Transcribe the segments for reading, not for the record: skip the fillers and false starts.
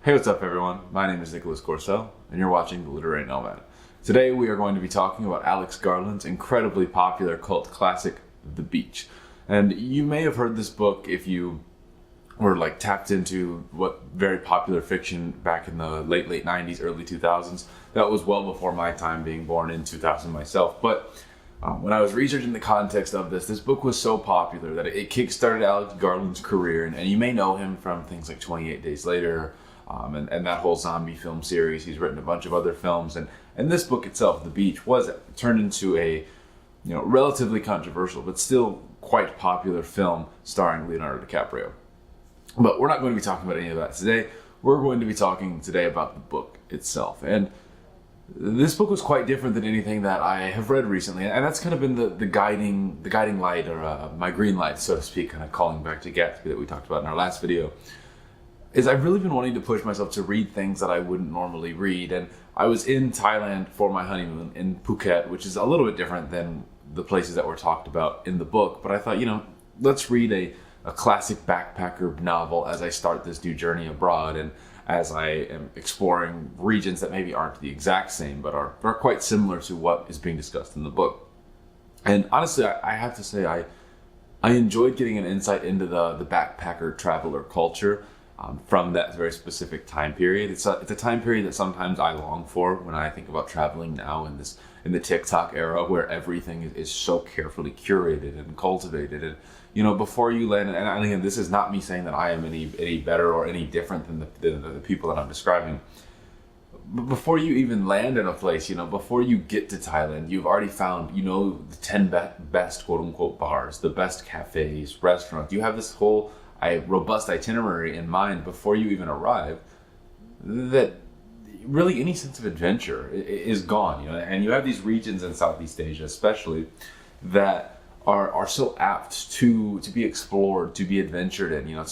Hey, what's up, everyone? My name is Nicholas Corso, and you're watching The Literary Nomad. Today, we are going to be talking about Alex Garland's incredibly popular cult classic, The Beach. And you may have heard this book if you were tapped into what very popular fiction back in the late 90s, early 2000s. That was well before my time, being born in 2000 myself. But when I was researching the context of this book was so popular that it kickstarted Alex Garland's career. And you may know him from things like 28 Days Later, and that whole zombie film series. He's written a bunch of other films, and this book itself, The Beach, was turned into a relatively controversial but still quite popular film starring Leonardo DiCaprio. But we're not going to be talking about any of that today. We're going to be talking today about the book itself. And this book was quite different than anything that I have read recently, and that's kind of been the guiding light, or my green light, so to speak, kind of calling back to Gatsby that we talked about in our last video. Is I've really been wanting to push myself to read things that I wouldn't normally read. And I was in Thailand for my honeymoon in Phuket, which is a little bit different than the places that were talked about in the book. But I thought, let's read a classic backpacker novel as I start this new journey abroad, and as I am exploring regions that maybe aren't the exact same, but are quite similar to what is being discussed in the book. And honestly, I have to say, I enjoyed getting an insight into the backpacker traveler culture. From that very specific time period. It's a time period that sometimes I long for when I think about traveling now in the TikTok era, where everything is so carefully curated and cultivated. And before you land, and again, this is not me saying that I am any better or any different than the people that I'm describing. But before you even land in a place, before you get to Thailand, you've already found, the 10 best quote unquote bars, the best cafes, restaurants. You have this whole robust itinerary in mind before you even arrive, that really any sense of adventure is gone, and you have these regions in Southeast Asia especially that are so apt to be explored, to be adventured in,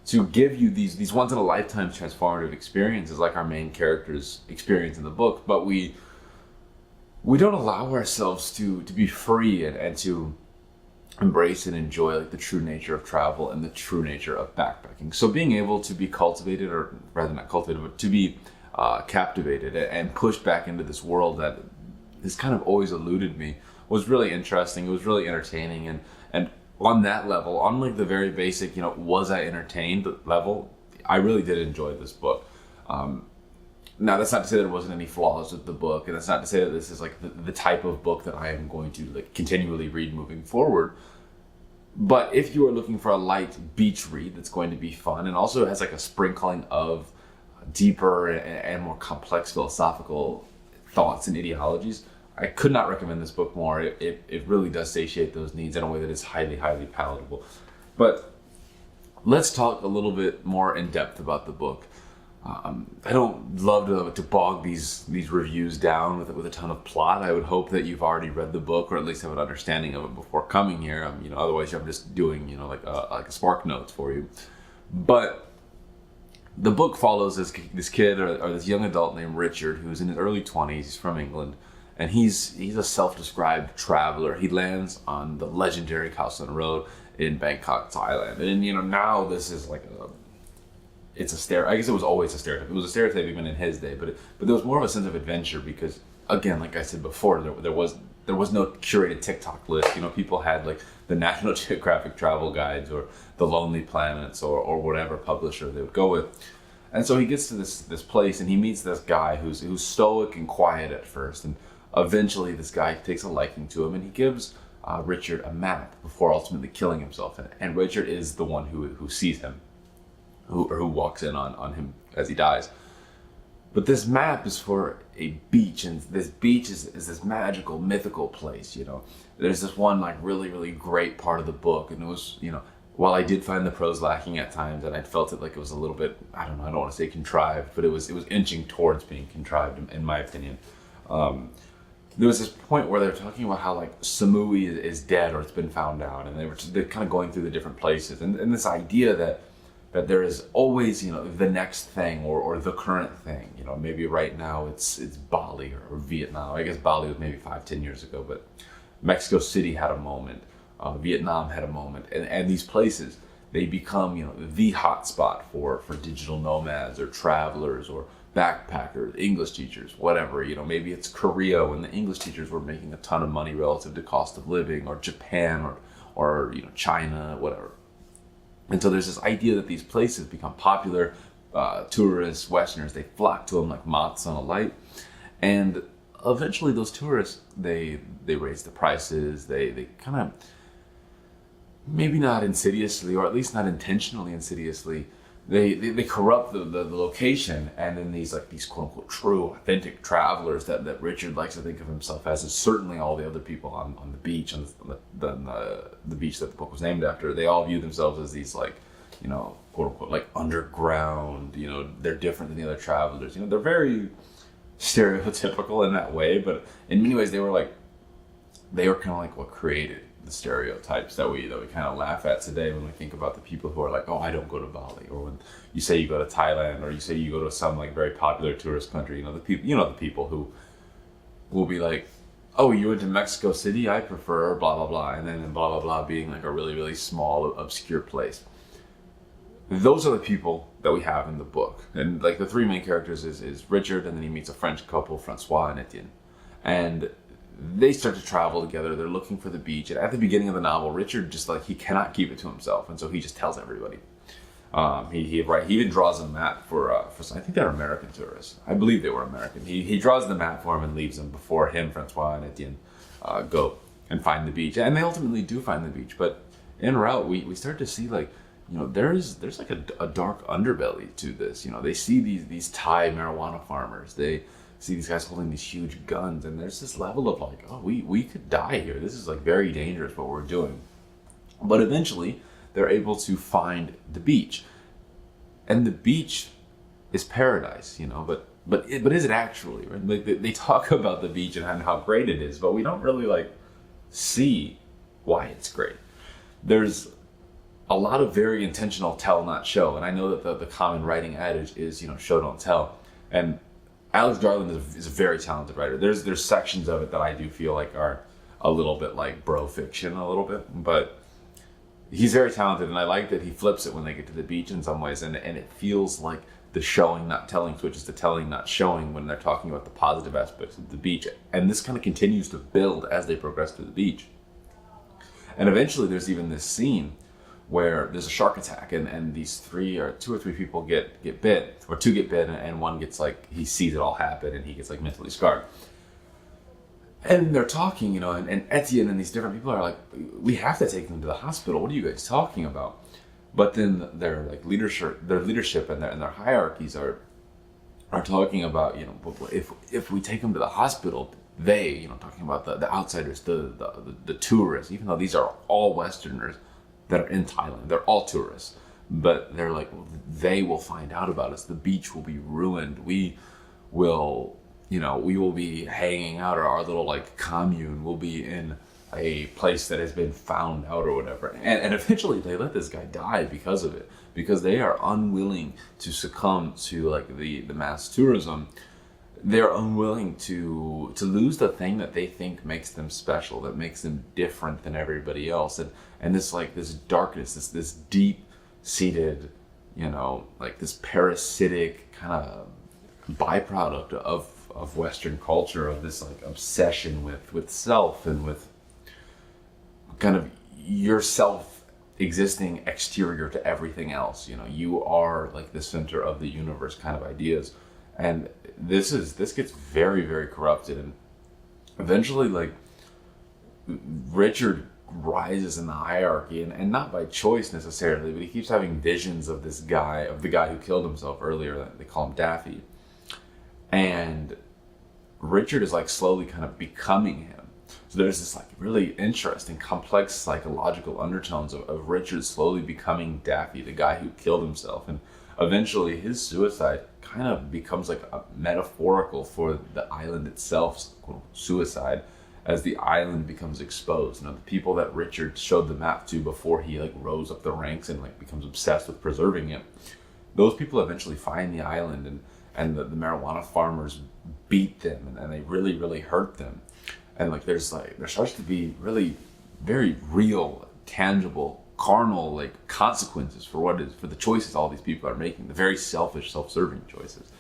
to give you these once in a lifetime transformative experiences like our main characters experience in the book. But we don't allow ourselves to be free and to embrace and enjoy the true nature of travel and the true nature of backpacking. So being able to be cultivated, or rather not cultivated, but to be captivated and pushed back into this world that has kind of always eluded me was really interesting. It was really entertaining, and on that level, on the very basic, was I entertained level, I really did enjoy this book. Now, that's not to say there wasn't any flaws with the book, and that's not to say that this is the type of book that I am going to continually read moving forward. But if you are looking for a light beach read that's going to be fun, and also has a sprinkling of deeper and more complex philosophical thoughts and ideologies, I could not recommend this book more. It really does satiate those needs in a way that is highly, highly palatable. But let's talk a little bit more in depth about the book. I don't love to bog these reviews down with a ton of plot. I would hope that you've already read the book, or at least have an understanding of it before coming here. Otherwise I'm just doing a spark notes for you. But the book follows this kid or this young adult named Richard, who's in his early 20s. He's from England, and he's a self-described traveler. He lands on the legendary Khao San Road in Bangkok, Thailand, and now this is it's a stereotype. I guess it was always a stereotype. It was a stereotype even in his day, but there was more of a sense of adventure because, again, like I said before, there was no curated TikTok list. People had the National Geographic travel guides or the Lonely Planets or whatever publisher they would go with. And so he gets to this place, and he meets this guy who's stoic and quiet at first, and eventually this guy takes a liking to him, and he gives Richard a map before ultimately killing himself. And Richard is the one who sees him. Who walks in on him as he dies. But this map is for a beach, and this beach is this magical, mythical place. There's this one really, really great part of the book, and it was, while I did find the prose lacking at times, and I felt it it was a little bit, I don't want to say contrived, but it was inching towards being contrived in my opinion. There was this point where they were talking about how Samui is dead, or it's been found out, and they're kind of going through the different places, and this idea that there is always, the next thing or the current thing. Maybe right now it's Bali or Vietnam. I guess Bali was maybe 5-10 years ago, but Mexico City had a moment. Vietnam had a moment. And these places, they become, the hot spot for digital nomads or travelers or backpackers, English teachers, whatever. Maybe it's Korea when the English teachers were making a ton of money relative to cost of living, or Japan, or China, whatever. And so there's this idea that these places become popular. Tourists, Westerners, they flock to them like moths on a light. And eventually those tourists, they raise the prices. They kind of, maybe not insidiously, or at least not intentionally insidiously, they corrupt the location. And then these quote unquote true, authentic travelers that Richard likes to think of himself as, and certainly all the other people on the beach, on the beach that the book was named after, they all view themselves as these quote unquote underground, they're different than the other travelers. They're very stereotypical in that way, but in many ways they were kind of like what created the stereotypes that we kind of laugh at today when we think about the people who are like, oh, I don't go to Bali, or when you say you go to Thailand, or you say you go to some very popular tourist country, the people who will be like, oh, you went to Mexico City, I prefer blah blah blah, and then blah blah blah being a really, really small, obscure place. Those are the people that we have in the book. And the three main characters is Richard, and then he meets a French couple, Francois and Etienne. And they start to travel together. They're looking for the beach. And at the beginning of the novel, Richard just he cannot keep it to himself. And so he just tells everybody. He even draws a map for I think they're American tourists. I believe they were American. He draws the map for him and leaves them before him, Francois and Etienne, go and find the beach. And they ultimately do find the beach. But en route, we start to see there's a dark underbelly to this. They see these Thai marijuana farmers. They see these guys holding these huge guns, and there's this level of oh, we could die here. This is very dangerous what we're doing. But eventually they're able to find the beach, and the beach is paradise, but is it actually, right? They talk about the beach and how great it is, but we don't really see why it's great. There's a lot of very intentional tell not show, and I know that the common writing adage is show don't tell, and Alex Garland is a very talented writer. There's sections of it that I do feel are a little bit like bro fiction a little bit, but he's very talented, and I like that he flips it when they get to the beach in some ways, and it feels like the showing not telling switches to telling not showing when they're talking about the positive aspects of the beach, and this kind of continues to build as they progress to the beach. And eventually there's even this scene where there's a shark attack, and these two or three people get bit, or two get bit, and one gets he sees it all happen and he gets mentally scarred. And they're talking, and Etienne and these different people are like, we have to take them to the hospital. What are you guys talking about? But then their leadership and their hierarchies are talking about, if we take them to the hospital, they, talking about the outsiders, the tourists, even though these are all Westerners that are in Thailand, they're all tourists, but they're like, well, they will find out about us. The beach will be ruined. We will be hanging out, or our little commune will be in a place that has been found out or whatever. And eventually they let this guy die because of it, because they are unwilling to succumb to the mass tourism. They're unwilling to lose the thing that they think makes them special, that makes them different than everybody else. And this this darkness, this deep-seated, this parasitic kind of byproduct of Western culture, of this obsession with self, and with kind of yourself existing exterior to everything else. You are the center of the universe kind of ideas. And this gets very, very corrupted, and eventually Richard rises in the hierarchy, and not by choice necessarily, but he keeps having visions of the guy who killed himself earlier. They call him Daffy, and Richard is slowly kind of becoming him. So there's this really interesting, complex psychological undertones of Richard slowly becoming Daffy, the guy who killed himself, and eventually his suicide kind of becomes a metaphorical for the island itself's suicide, as the island becomes exposed. The people that Richard showed the map to before he rose up the ranks and becomes obsessed with preserving it, those people eventually find the island, and the marijuana farmers beat them, and they really, really hurt them. And there starts to be really very real, tangible carnal like consequences for the choices all these people are making, the very selfish, self-serving choices.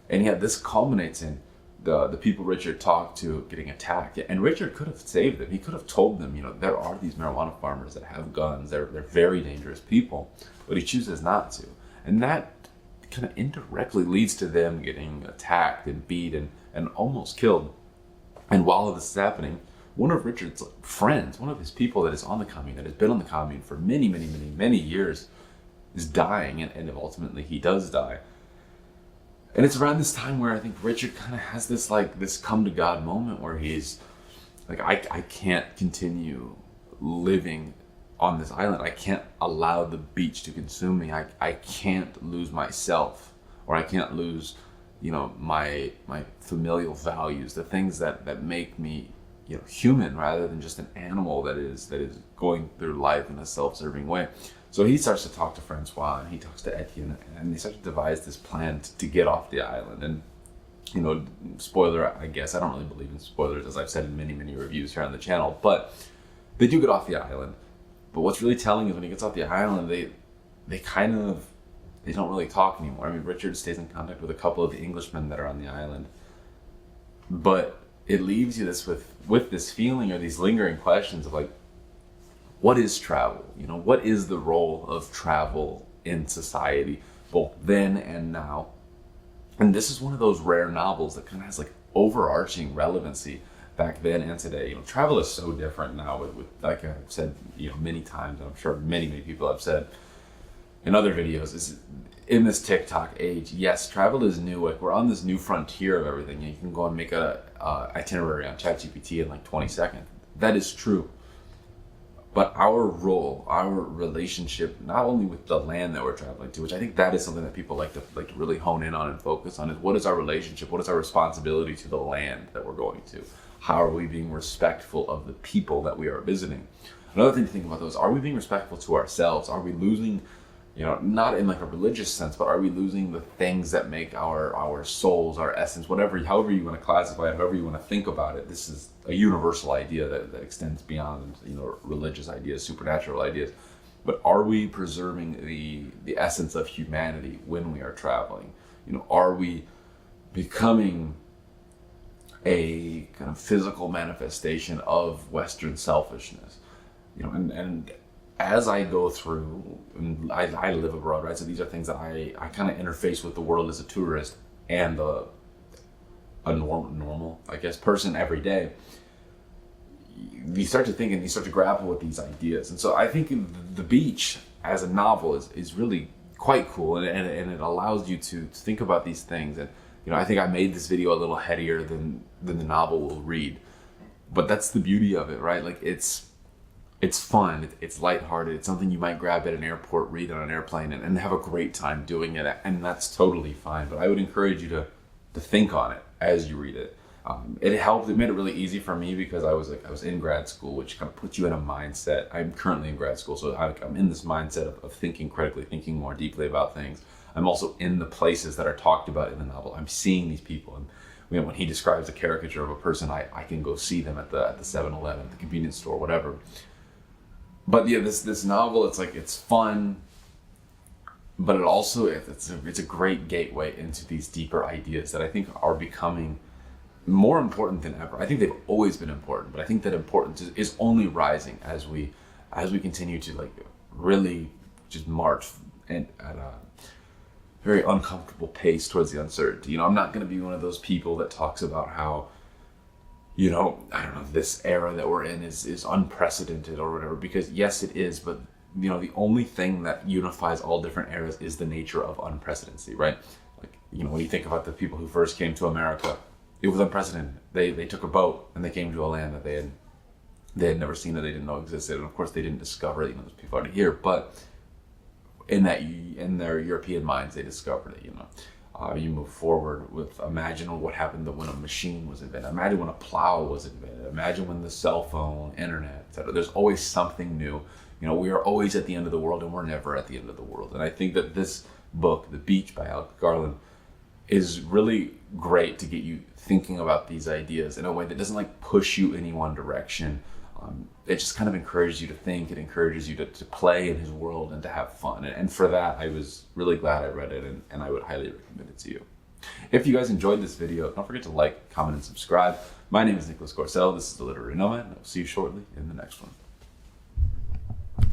And yet this culminates in the people Richard talked to getting attacked. And Richard could have saved them. He could have told them, there are these marijuana farmers that have guns. They're very dangerous people, but he chooses not to. And that kind of indirectly leads to them getting attacked and beat and almost killed. And while this is happening, one of Richard's friends, one of his people that is on the commune, that has been on the commune for many, many, many, many years, is dying, and ultimately he does die. And it's around this time where I think Richard kind of has this come to God moment where he's like, I can't continue living on this island. I can't allow the beach to consume me. I can't lose myself, or I can't lose, my familial values, the things that make me, human rather than just an animal that is going through life in a self-serving way. So he starts to talk to Francois, and he talks to Etienne, and they start to devise this plan to get off the island. And, spoiler, I guess, I don't really believe in spoilers, as I've said in many, many reviews here on the channel, but they do get off the island. But what's really telling is when he gets off the island, they don't really talk anymore. I mean, Richard stays in contact with a couple of the Englishmen that are on the island, but it leaves you with this feeling or these lingering questions of like, what is travel? What is the role of travel in society, both then and now? And this is one of those rare novels that kind of has like overarching relevancy back then and today. Travel is so different now with like I've said, many times, and I'm sure many, many people have said in other videos, is in this TikTok age, yes, travel is new. Like we're on this new frontier of everything. You can go and make a itinerary on ChatGPT in like 20 seconds. That is true. But our role, our relationship, not only with the land that we're traveling to, which I think that is something that people like to really hone in on and focus on, is what is our relationship? What is our responsibility to the land that we're going to? How are we being respectful of the people that we are visiting? Another thing to think about, though, is are we being respectful to ourselves? Are we losing, not in like a religious sense, but are we losing the things that make our souls, our essence, however you want to classify it, however you want to think about it? This is a universal idea that extends beyond, religious ideas, supernatural ideas. But are we preserving the essence of humanity when we are traveling? Are we becoming a kind of physical manifestation of Western selfishness? And as I go through, and I live abroad, right? So these are things that I kind of interface with the world as a tourist and a normal, I guess, person every day. You start to think and you start to grapple with these ideas. And so I think The Beach as a novel is really quite cool, and it allows you to think about these things. And I think I made this video a little headier than the novel will read, but that's the beauty of it, right? Like it's fun, it's lighthearted, it's something you might grab at an airport, read on an airplane, and have a great time doing it, and that's totally fine. But I would encourage you to think on it as you read it. It made it really easy for me because I was in grad school, which kind of puts you in a mindset. I'm currently in grad school, so I'm in this mindset of thinking critically, thinking more deeply about things. I'm also in the places that are talked about in the novel. I'm seeing these people, and when he describes a caricature of a person, I can go see them at the 7-Eleven, the convenience store, whatever. But yeah, this novel, it's fun, but it also it's a great gateway into these deeper ideas that I think are becoming more important than ever. I think they've always been important, but I think that importance is only rising as we continue to really just march at a very uncomfortable pace towards the uncertainty. I'm not going to be one of those people that talks about how, I don't know, this era that we're in is unprecedented or whatever, because yes, it is, but the only thing that unifies all different eras is the nature of unprecedency, right? When you think about the people who first came to America, it was unprecedented. They took a boat and they came to a land that they had never seen, that they didn't know existed, and of course they didn't discover it. Those people aren't here, but in their European minds, they discovered it. You move forward with, imagine what happened when a machine was invented. Imagine when a plow was invented. Imagine when the cell phone, internet, etc. There's always something new. We are always at the end of the world, and we're never at the end of the world. And I think that this book, The Beach by Alex Garland, is really great to get you thinking about these ideas in a way that doesn't push you in any one direction, it just kind of encourages you to think. It encourages you to play in his world and to have fun. And for that, I was really glad I read it, and I would highly recommend it to you. If you guys enjoyed this video, don't forget to like, comment, and subscribe. My name is Nicholas Corcel. This is The Literary Nomad, and I'll see you shortly in the next one.